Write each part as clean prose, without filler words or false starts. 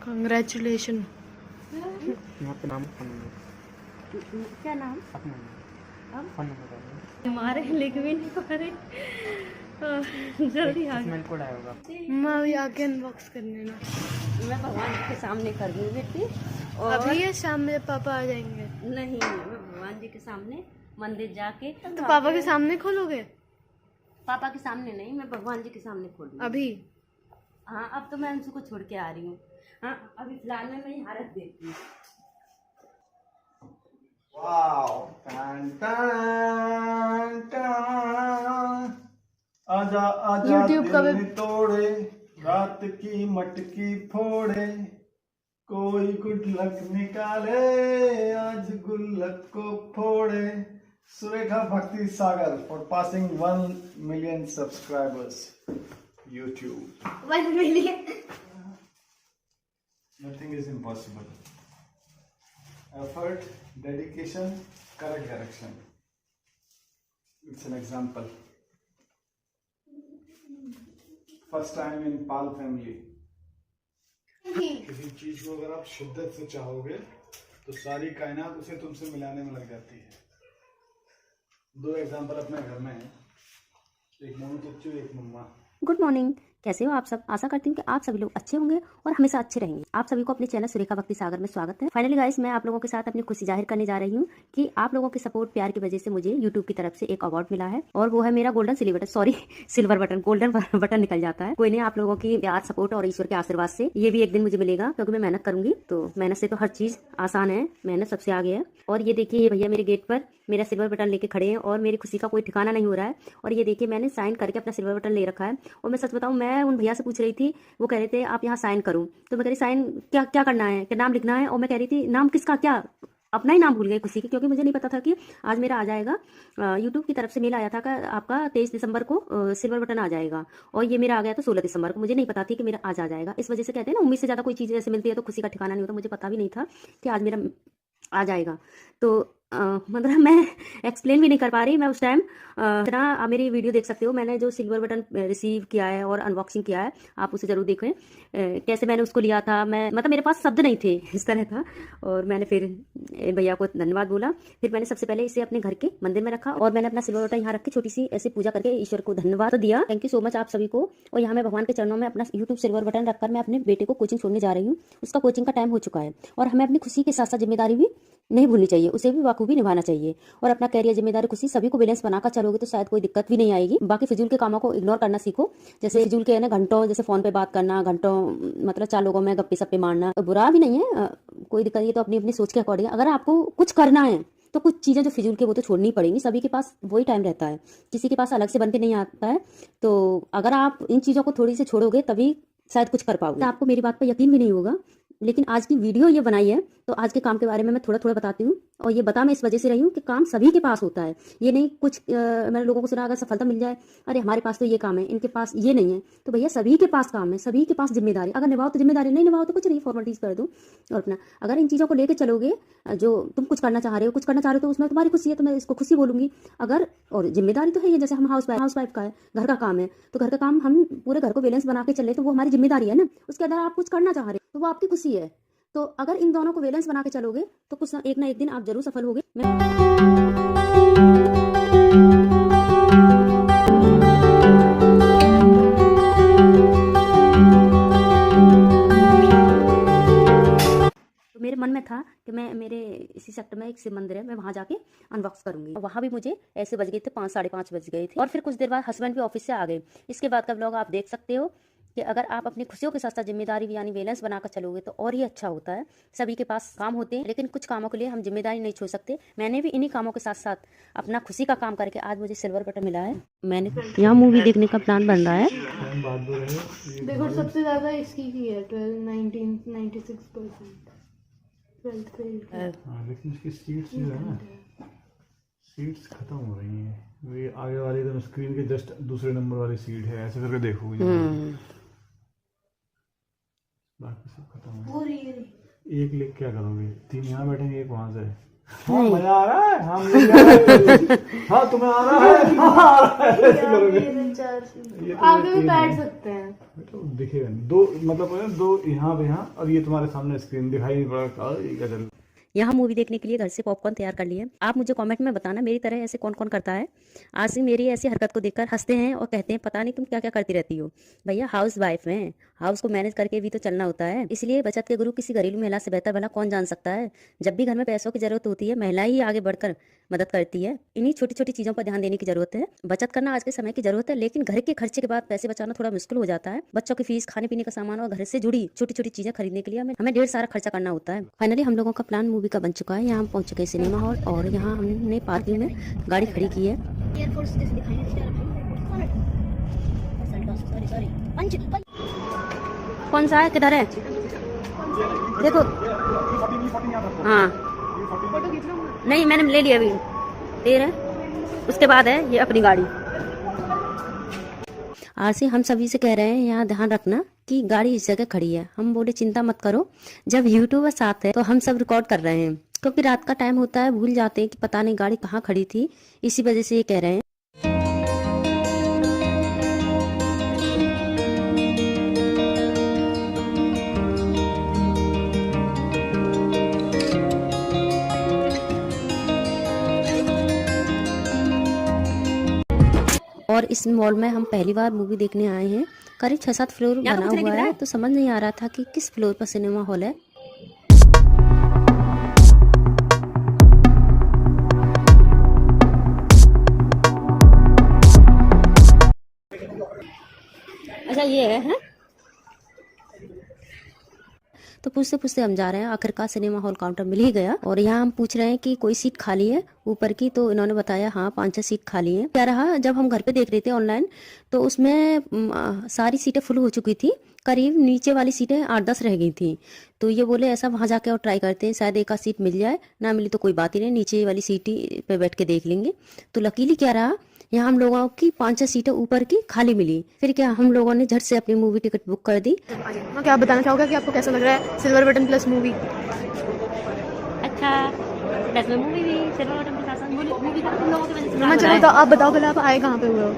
Congratulation. यहाँ पे नाम फोन नंबर क्या नाम? अपना अब फोन नंबर डालिए। हमारे लिख भी नहीं पा रहे। जल्दी आ पेमेंट कोड आया होगा। मैं अभी आके अनबॉक्स करने ना। मैं भगवान जी के सामने कर दूँ बेटी। और अभी ये शाम में पापा आ जाएंगे नहीं, मैं भगवान जी के सामने मंदिर जाके तो पापा के सामने खोलोगे? पापा के सामने नहीं, मैं भगवान जी के सामने खोलूंगी अभी? हाँ, अब तो मैं अंशु को छोड़ के आ रही हूँ। हाँ, अभी फिलहाल में मैं यहाँ रख देती हूँ। वाओ, टान टान टान। आजा आजा YouTube का दिल भी- तोड़े, रात की मटकी फोड़े, कोई गुल्लक निकाले, आज गुल्लक को फोड़े। सुरेखा भक्ति सागर for passing 1 million subscribers YouTube. 1 million. Nothing is impossible. Effort, dedication, correct direction. It's an example. First time in Pal family. किसी चीज को अगर आप शिद्दत से चाहोगे तो सारी कायनात उसे तुमसे मिलाने में लग जाती है। 2 एग्जाम्पल अपने घर में है, एक मोनू चच्चू, एक मम्मा। गुड मॉर्निंग, कैसे हो आप सब? आशा करती हूँ कि आप सभी लोग अच्छे होंगे और हमेशा अच्छे रहेंगे। आप सभी को अपने चैनल सुरेखा भक्ति सागर में स्वागत है। फाइनली गाइस, मैं आप लोगों के साथ अपनी खुशी जाहिर करने जा रही हूँ कि आप लोगों के सपोर्ट प्यार की वजह से मुझे यूट्यूब की तरफ से एक अवार्ड मिला है और वो है मेरा golden silver button. Golden button निकल जाता है। कोई नहीं, आप लोगों की प्यार, सपोर्ट और ईश्वर के आशीर्वाद से ये भी एक दिन मुझे मिलेगा, क्योंकि मैं मेहनत करूंगी। तो मेहनत से तो हर चीज आसान है, मेहनत सबसे आगे है। और ये देखिए, ये भैया मेरे गेट पर मेरा सिल्वर बटन लेके खड़े हैं और मेरी खुशी का कोई ठिकाना नहीं हो रहा है। और ये देखिए, मैंने साइन करके अपना सिल्वर बटन ले रखा है। और मैं सच बताऊं, मैं उन भैया से पूछ रही थी, वो कह रहे थे आप यहाँ साइन करो। तो मैं कह रही साइन क्या क्या करना है, क्या नाम लिखना है? और मैं कह रही थी नाम किसका, क्या अपना ही नाम भूल गई खुशी की, क्योंकि मुझे नहीं पता था कि आज मेरा आ जाएगा। यूट्यूब की तरफ से मेल आया था कि आपका 23 दिसंबर को सिल्वर बटन आ जाएगा, और ये मेरा आ गया था 16 दिसंबर को। मुझे नहीं पता थी कि मेरा आज आ जाएगा। इस वजह से कहते हैं ना, उम्मीद से ज्यादा कोई चीज़ ऐसे मिलती है तो खुशी का ठिकाना नहीं होता। मुझे पता भी नहीं था कि आज मेरा आ जाएगा। तो मतलब मैं एक्सप्लेन भी नहीं कर पा रही। मैं उस टाइम इतना, आप मेरी वीडियो देख सकते हो, मैंने जो सिल्वर बटन रिसीव किया है और अनबॉक्सिंग किया है, आप उसे जरूर देखें कैसे मैंने उसको लिया था। मैं मतलब मेरे पास शब्द नहीं थे, इस तरह था। और मैंने फिर भैया को धन्यवाद बोला। फिर मैंने सबसे पहले इसे अपने घर के मंदिर में रखा और मैंने अपना सिल्वर बटन यहाँ रख के छोटी सी ऐसे पूजा करके ईश्वर को धन्यवाद दिया। थैंक यू सो मच आप सभी को। और यहाँ मैं भगवान के चरणों में अपना यूट्यूब सिल्वर बटन रखकर मैं अपने बेटे को कोचिंग छोड़ने जा रही हूँ। उसका कोचिंग का टाइम हो चुका है और हमें अपनी खुशी के साथ साथ जिम्मेदारी भी नहीं भूलनी चाहिए, उसे भी बखूबी निभाना चाहिए। और अपना कैरियर, जिम्मेदारी, खुशी सभी को बैलेंस बनाकर चलोगे तो शायद कोई दिक्कत भी नहीं आएगी। बाकी फिजूल के कामों को इग्नोर करना सीखो। जैसे फिजूल के है ना, घंटों जैसे फोन पे बात करना, घंटों मतलब 4 लोगों में गप्पे सप्पे मारना, तो बुरा भी नहीं है, कोई दिक्कत नहीं। तो अपनी अपनी सोच के अकॉर्डिंग अगर आपको कुछ करना है तो कुछ चीज़ें जो फिजूल के वो तो छोड़नी पड़ेंगी। सभी के पास वही टाइम रहता है, किसी के पास अलग से बन के नहीं आता है। तो अगर आप इन चीज़ों को थोड़ी से छोड़ोगे तभी शायद कुछ कर पाओगे। आपको मेरी बात पर यकीन भी नहीं होगा, लेकिन आज की वीडियो ये बनाई है तो आज के काम के बारे में मैं थोड़ा थोड़ा बताती हूँ। और ये बता मैं इस वजह से रही हूँ कि काम सभी के पास होता है। ये नहीं कुछ मैंने लोगों को सुना अगर सफलता मिल जाए, अरे हमारे पास तो ये काम है, इनके पास ये नहीं है। तो भैया सभी के पास काम है, सभी के पास जिम्मेदारी। अगर निभाओ तो जिम्मेदारी, नहीं निभाओ तो कुछ नहीं, फॉर्मेलिटीज कर दो। और अपना अगर इन चीज़ों को लेकर चलोगे, जो तुम कुछ करना चाह रहे हो, कुछ करना चाह रहे हो, तो उसमें तुम्हारी खुशी है तो मैं इसको खुशी बोलूंगी। अगर और जिम्मेदारी तो है ये, जैसे हम हाउस वाइफ का है, घर का काम है, तो घर का काम हम पूरे घर को बैलेंस बना के चले तो वो हमारी जिम्मेदारी है ना। उसके अंदर आप कुछ करना चाह रहे हो तो वो आपकी खुशी है। तो अगर इन दोनों को बैलेंस बना के चलोगे तो कुछ ना एक दिन आप जरूर सफल होगे। तो मेरे मन में था कि मैं मेरे इसी सेक्टर में एक शिव मंदिर है, मैं वहां जाके अनबॉक्स करूंगी। वहां भी मुझे ऐसे बज गए थे 5, 5:30 बज गए थे। और फिर कुछ देर बाद हस्बैंड भी ऑफिस से आ गए। इसके बाद का ब्लॉग आप देख सकते हो कि अगर आप अपनी खुशियों के साथ साथ जिम्मेदारी भी यानी बैलेंस बनाकर चलोगे तो और ही अच्छा होता है। सभी के पास काम होते हैं, लेकिन कुछ कामों के लिए हम जिम्मेदारी नहीं छोड़ सकते। मैंने भी इन्हीं कामों के साथ साथ अपना खुशी का काम करके आज मुझे सिल्वर बटन मिला है। मैंने यहाँ मूवी देखने का प्लान बन रहा है। देखो सबसे ज्यादा इसकी की है 96%। 12th fail. लेकिन इसकी सीट्स जो है ना, सीट्स खत्म हो रही हैं। ये आगे वाली एकदम स्क्रीन के जस्ट दूसरे नंबर वाली सीट है, ऐसे करके देखोगे बाकी सब खत्म है। एक लेके क्या करोगे? 3 यहाँ बैठेंगे, एक वहां से। हाँ मजा आ रहा है, हाँ तुम्हें आ रहा है, हाँ आ रहा है, ऐसे करोगे। फर्नीचर ये तो आगे भी एक बैठ है। सकते हैं। तो दिखेगा नहीं, दो मतलब है, दो यहाँ पे यहाँ, और ये तुम्हारे सामने स्क्रीन दिखाई नहीं पड़ा। ये गजल यहाँ मूवी देखने के लिए घर से पॉपकॉर्न तैयार कर लिए। आप मुझे कमेंट में बताना मेरी तरह ऐसे कौन कौन करता है। आसिफ मेरी ऐसी हरकत को देखकर हंसते हैं और कहते हैं पता नहीं तुम क्या क्या करती रहती हो। भैया हाउस वाइफ हैं, हाउस को मैनेज करके भी तो चलना होता है, इसलिए बचत के गुरु किसी घरेलू महिला से बेहतर भला कौन जान सकता है। जब भी घर में पैसों की जरूरत होती है महिला ही आगे बढ़कर मदद करती है। इन्हीं छोटी छोटी चीजों पर ध्यान देने की जरूरत है। बचत करना आज के समय की जरूरत है, लेकिन घर के खर्चे के बाद पैसे बचाना थोड़ा मुश्किल हो जाता है। बच्चों की फीस, खाने पीने का सामान और घर से जुड़ी छोटी छोटी चीजें खरीदने के लिए हमें ढेर सारा खर्चा करना होता है। फाइनली हम लोगों का प्लान मूवी का बन चुका है। यहाँ हम पहुंच चुके सिनेमा हॉल और यहाँ हमने पार्किंग में गाड़ी खड़ी की है। कौन सा है, किधर है देखो। हाँ नहीं मैंने ले लिया, अभी दे रहे हैं। उसके बाद है ये अपनी गाड़ी। आरसी हम सभी से कह रहे हैं यहाँ ध्यान रखना कि गाड़ी इस जगह खड़ी है। हम बोले चिंता मत करो, जब यूट्यूबर साथ है तो हम सब रिकॉर्ड कर रहे हैं, क्योंकि रात का टाइम होता है, भूल जाते हैं कि पता नहीं गाड़ी कहाँ खड़ी थी, इसी वजह से ये कह रहे हैं। और इस मॉल में हम पहली बार मूवी देखने आए हैं। करीब 6-7 फ्लोर बना हुआ है, तो समझ नहीं आ रहा था कि किस फ्लोर पर सिनेमा हॉल है। अच्छा ये है? तो पूछते पूछते हम जा रहे हैं, आखिरकार सिनेमा हॉल काउंटर मिल ही गया। और यहाँ हम पूछ रहे हैं कि कोई सीट खाली है ऊपर की, तो इन्होंने बताया हाँ 5-6 सीट खाली है। क्या रहा, जब हम घर पे देख रहे थे ऑनलाइन तो उसमें सारी सीटें फुल हो चुकी थी, करीब नीचे वाली सीटें 8-10 रह गई थी। तो ये बोले ऐसा वहाँ जाके और ट्राई करते हैं, शायद एक आध सीट मिल जाए, ना मिली तो कोई बात ही नहीं, नीचे वाली सीट पे बैठ के देख लेंगे। तो लकीली क्या रहा, यहाँ हम लोगों की 5-6 सीटें ऊपर की खाली मिली। फिर क्या हम लोगों ने झट से अपनी मूवी टिकट बुक कर दी। क्या आप बताना चाहोगे कि आपको कैसा लग रहा है सिल्वर बटन प्लस मूवी? अच्छा प्लस में मूवी भी सिल्वर बटन के साथ मूवी का तुम लोगों की वजह से हाँ चलो, तो आप बताओ पहले आप आए कहाँ पे हुए हो?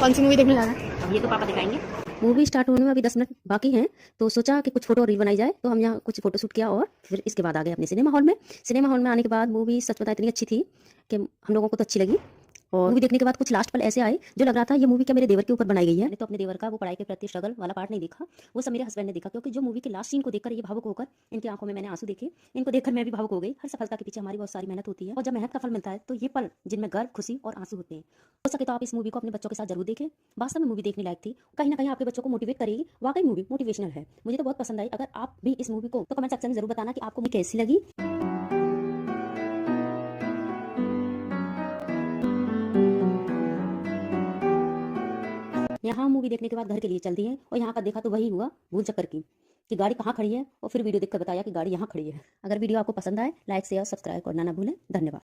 कौन सी मूवी देखने जा रहे हैं? अब ये तो पापा दिखाएंगे। मूवी स्टार्ट होने में अभी 10 मिनट बाकी हैं, तो सोचा कि कुछ फोटो रील बनाई जाए, तो हम यहाँ कुछ फोटो शूट किया और फिर इसके बाद आ गए अपने सिनेमा हॉल में। सिनेमा हॉल में आने के बाद मूवी सच बताए इतनी अच्छी थी कि हम लोगों को तो अच्छी लगी। और मूवी देखने के बाद कुछ लास्ट पल ऐसे आए जो लग रहा था ये मूवी क्या मेरे देवर के ऊपर बनाई गई है। नहीं तो अपने देवर का वो पढ़ाई के प्रति स्ट्रगल वाला पार्ट नहीं देखा, वो सब मेरे हस्बैंड ने देखा, क्योंकि जो मूवी के लास्ट सीन को देखकर ये भावुक होकर इनकी आंखों में मैंने आंसू देखे, इनको देखकर मैं भी भावुक हो गई। हर सफलता के पीछे हमारी बहुत सारी मेहनत होती है, और जब मेहनत का फल मिलता है तो ये पल जिनमें गर्व, खुशी और आंसू होते हैं। हो सके तो आप इस मूवी को अपने बच्चों के साथ जरूर देखें। वास्तव में मूवी देखने लायक थी, कहीं ना कहीं आपके बच्चों को मोटिवेट करेगी। वाकई मूवी मोटिवेशनल है, मुझे तो बहुत पसंद आई। अगर आप भी इस मूवी को, तो कमेंट सेक्शन में जरूर बताना कि आपको मूवी कैसी लगी। यहाँ मूवी देखने के बाद घर के लिए चल दी है, और यहाँ का देखा तो वही हुआ भूल चक्कर की कि गाड़ी कहाँ खड़ी है, और फिर वीडियो देखकर बताया कि गाड़ी यहाँ खड़ी है। अगर वीडियो आपको पसंद आए लाइक शेयर सब्सक्राइब करना ना भूलें। धन्यवाद।